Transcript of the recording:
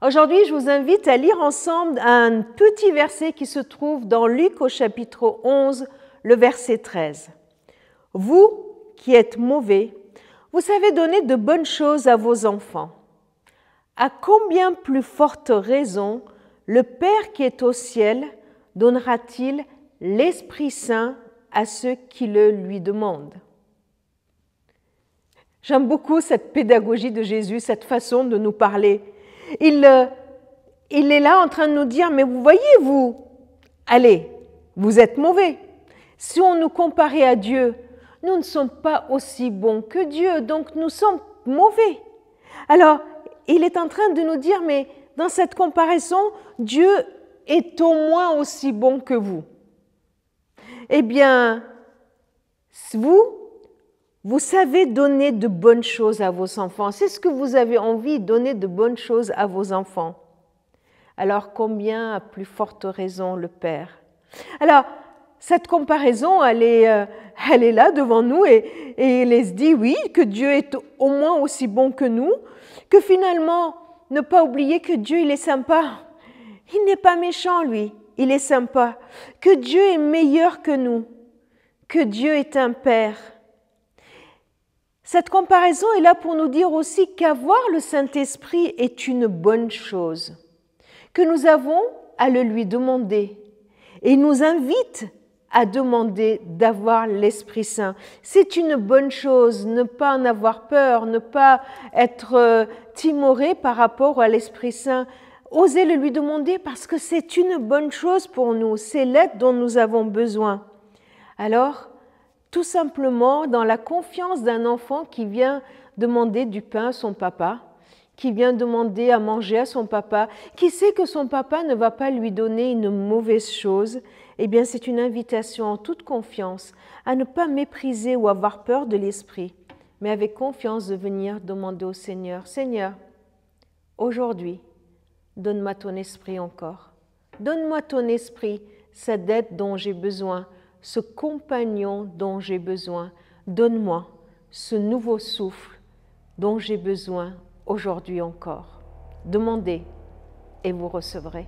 Aujourd'hui, je vous invite à lire ensemble un petit verset qui se trouve dans Luc au chapitre 11, le verset 13. « Vous qui êtes mauvais, vous savez donner de bonnes choses à vos enfants. À combien plus forte raison le Père qui est au ciel donnera-t-il l'Esprit Saint à ceux qui le lui demandent ?» J'aime beaucoup cette pédagogie de Jésus, cette façon de nous parler. Il est là en train de nous dire, mais vous voyez, allez, vous êtes mauvais. Si on nous comparait à Dieu, nous ne sommes pas aussi bons que Dieu, donc nous sommes mauvais. Alors, il est en train de nous dire, mais dans cette comparaison, Dieu est au moins aussi bon que vous. Eh bien, vous savez donner de bonnes choses à vos enfants. C'est ce que vous avez envie, donner de bonnes choses à vos enfants. Alors combien à plus forte raison le Père? Alors, cette comparaison, elle est là devant nous et elle se dit, oui, que Dieu est au moins aussi bon que nous, que finalement, ne pas oublier que Dieu, il est sympa. Il n'est pas méchant, lui, il est sympa. Que Dieu est meilleur que nous, que Dieu est un Père. Cette comparaison est là pour nous dire aussi qu'avoir le Saint-Esprit est une bonne chose, que nous avons à le lui demander. Et il nous invite à demander d'avoir l'Esprit Saint. C'est une bonne chose, ne pas en avoir peur, ne pas être timoré par rapport à l'Esprit Saint. Osez le lui demander parce que c'est une bonne chose pour nous, c'est l'aide dont nous avons besoin. Alors, tout simplement dans la confiance d'un enfant qui vient demander du pain à son papa, qui vient demander à manger à son papa, qui sait que son papa ne va pas lui donner une mauvaise chose, eh bien c'est une invitation en toute confiance à ne pas mépriser ou avoir peur de l'esprit, mais avec confiance de venir demander au Seigneur, « Seigneur, aujourd'hui, donne-moi ton esprit encore. Donne-moi ton esprit, cette aide dont j'ai besoin, ce compagnon dont j'ai besoin. Donne-moi ce nouveau souffle dont j'ai besoin aujourd'hui encore. Demandez et vous recevrez. »